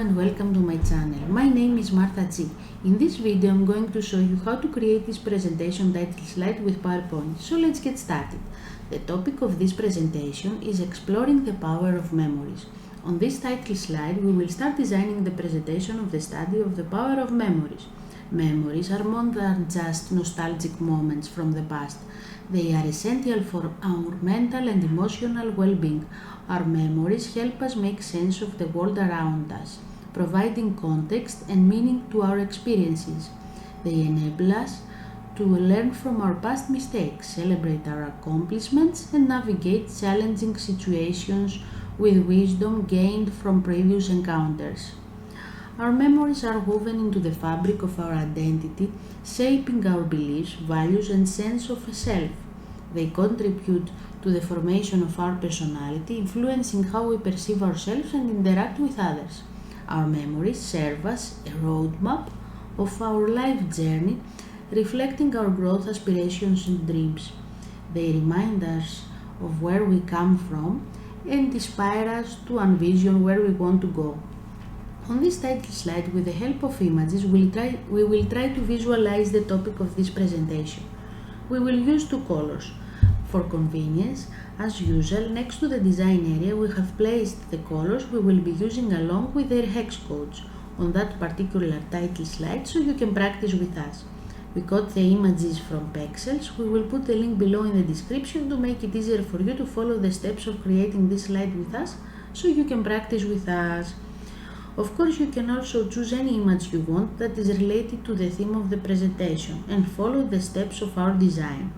and welcome to my channel. My name is Martha G. In this video I'm going to show you how to create this presentation title slide with PowerPoint. So let's get started. The topic of this presentation is exploring the power of memories. On this title slide we will start designing the presentation of the study of the power of memories. Memories are more than just nostalgic moments from the past. They are essential for our mental and emotional well-being. Our memories help us make sense of the world around us, providing context and meaning to our experiences. They enable us to learn from our past mistakes, celebrate our accomplishments, and navigate challenging situations with wisdom gained from previous encounters. Our memories are woven into the fabric of our identity, shaping our beliefs, values, and sense of self. They contribute to the formation of our personality, influencing how we perceive ourselves and interact with others. Our memories serve as a roadmap of our life journey, reflecting our growth, aspirations, and dreams. They remind us of where we come from and inspire us to envision where we want to go. On this title slide, with the help of images, we will try to visualize the topic of this presentation. We will use two colors. For convenience, as usual, next to the design area we have placed the colors we will be using along with their hex codes on that particular title slide so you can practice with us. We got the images from Pexels. We will put the link below in the description to make it easier for you to follow the steps of creating this slide with us so you can practice with us. Of course, you can also choose any image you want that is related to the theme of the presentation and follow the steps of our design.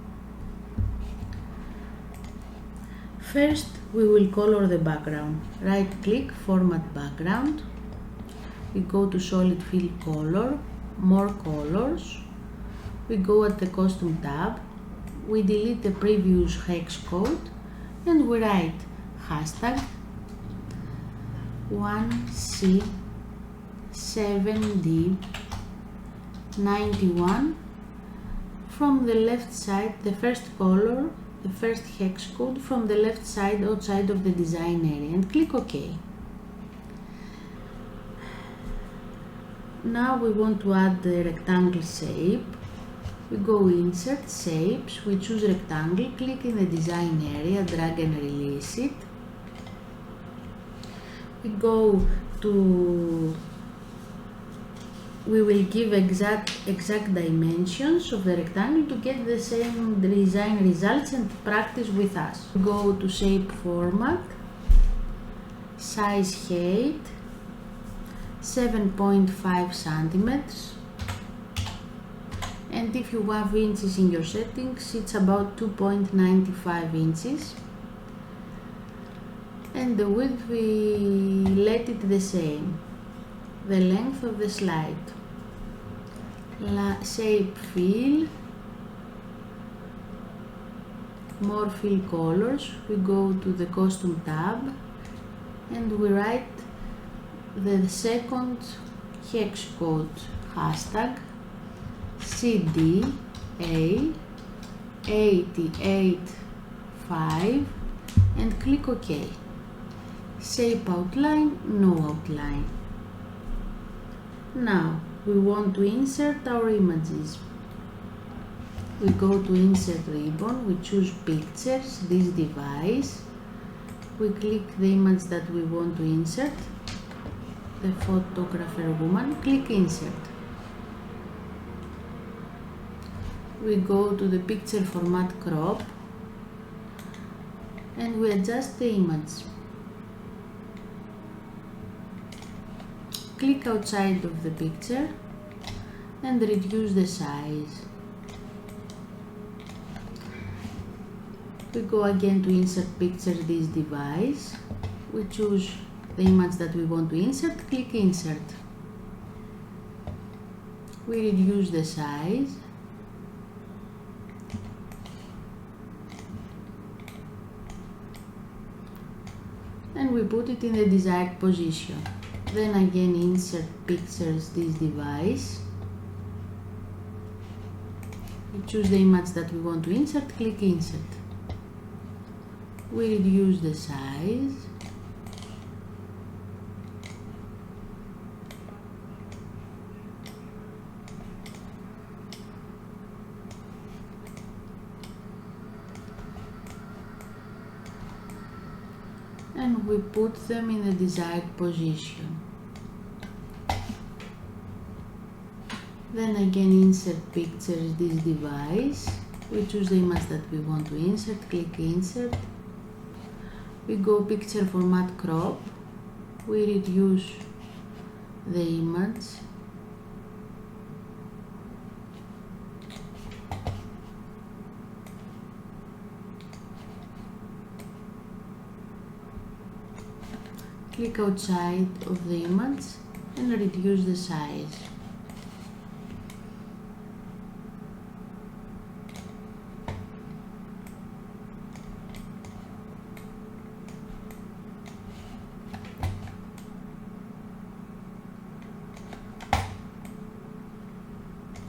First, we will color the background. Right-click, Format Background. We go to Solid Fill Color, More Colors. We go at the Costume tab. We delete the previous hex code and we write hashtag 1C7D91. From the left side, the first color, the first hex code from the left side outside of the design area and click OK. Now we want to add the rectangle shape. We go Insert, Shapes, we choose Rectangle, click in the design area, drag and release it. We will give exact dimensions of the rectangle to get the same design results and practice with us. Go to Shape Format, Size Height, 7.5 centimeters, and if you have inches in your settings, it's about 2.95 inches. And the width, we let it the same. The length of the slide. Shape Fill, More Fill Colors. We go to the Costume tab and we write the second hex code, hashtag CD885 and click OK. Shape Outline, no outline. Now we want to insert our images. We go to Insert ribbon, we choose Pictures, this device. We click the image that we want to insert, the photographer woman, click Insert. We go to the picture format crop and we adjust the image. Click outside of the picture and reduce the size. We go again to Insert Picture, this device. We choose the image that we want to insert, click Insert. We reduce the size. And we put it in the desired position. Then again Insert Pictures, this device. We choose the image that we want to insert, click Insert. We reduce the size. and we put them in the desired position. Then again insert pictures this device. We choose the image that we want to insert, click insert. We go picture format crop. We reduce the image. Click outside of the image and reduce the size.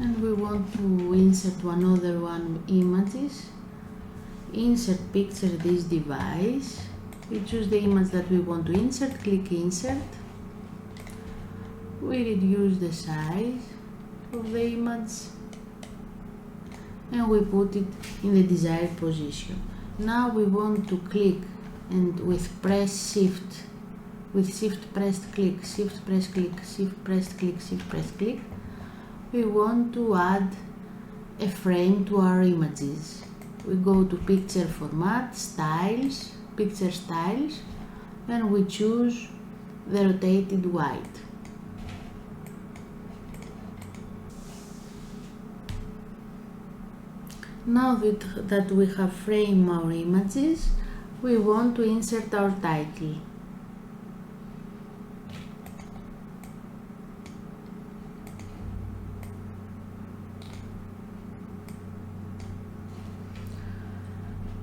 And we want to insert another one images. Insert picture this device. We choose the image that we want to insert, click insert. We reduce the size of the image and we put it in the desired position. Now we want to click and with shift pressed click, shift press click, shift pressed click, shift pressed click, we want to add a frame to our images. We go to picture format, styles, picture styles, and we choose the rotated white. Now that we have framed our images, we want to insert our title.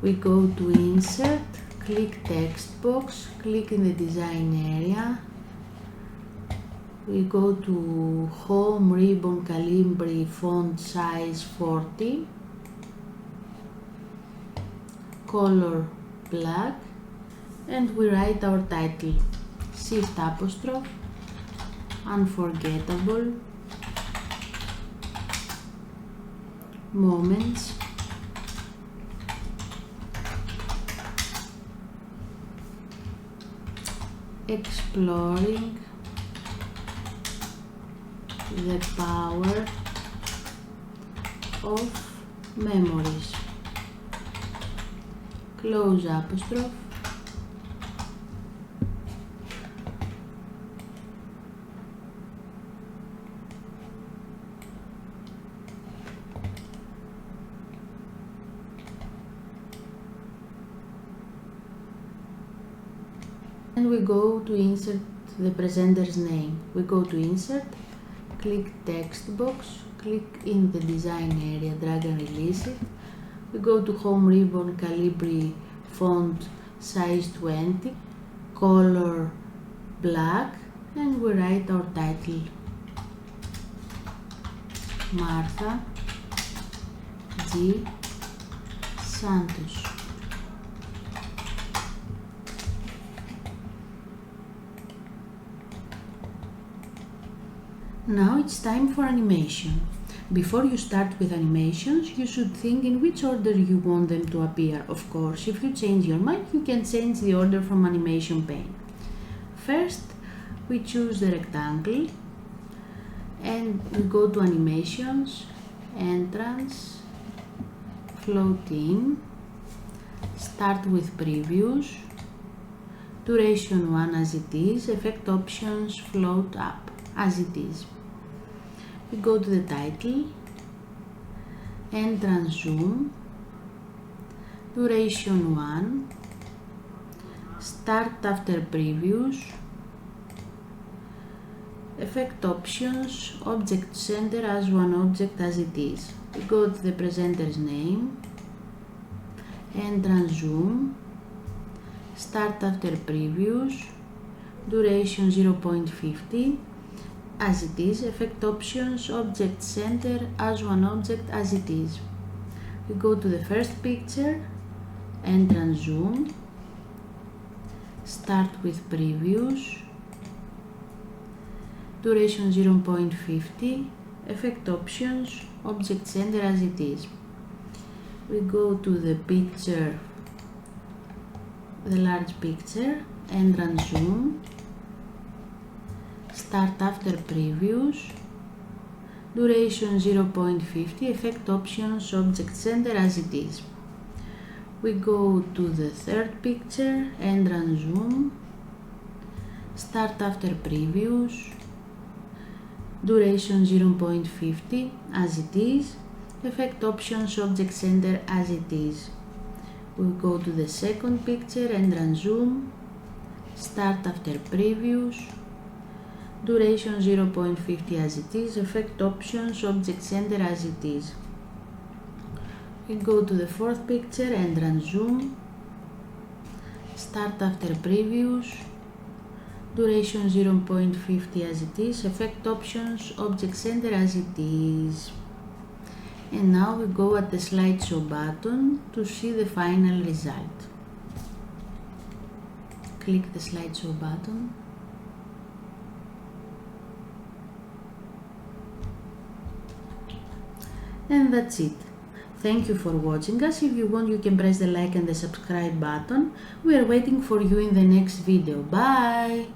We go to insert, click text box, click in the design area. We go to home ribbon Calibri font size 40, color black, and we write our title, shift apostrophe, unforgettable, moments, exploring the power of memories, close apostrophe, and we go to insert the presenter's name. We go to insert, click text box, click in the design area, drag and release it. We go to home ribbon Calibri font size 20, color black, and we write our title, Martha G. Santos. Now it's time for animation. Before you start with animations, you should think in which order you want them to appear. Of course, if you change your mind, you can change the order from animation pane. First, we choose the rectangle and we go to animations, entrance, float in, start with previews, duration 1 as it is, effect options, float up as it is. We go to the title, entrance zoom, duration 1, start after previews, effect options, object center as one object as it is. We go to the presenter's name, entrance zoom, start after previews, duration 0.50 as it is, effect options, object center as one object as it is. We go to the first picture, entrance zoom, start with previews, duration 0.50, effect options, object center as it is. We go to the picture, the large picture, and run zoom, start after previous, duration 0.50, effect options, object center as it is. We go to the third picture and run zoom, start after previous, duration 0.50 as it is, effect options, object center as it is. We go to the second picture and run zoom, start after previous, duration 0.50 as it is, effect options, object center as it is. We go to the fourth picture and run zoom, start after previous, duration 0.50 as it is, effect options, object center as it is. And now we go at the slideshow button to see the final result. Click the slideshow button. And that's it. Thank you for watching us. If you want, you can press the like and the subscribe button. We are waiting for you in the next video. Bye!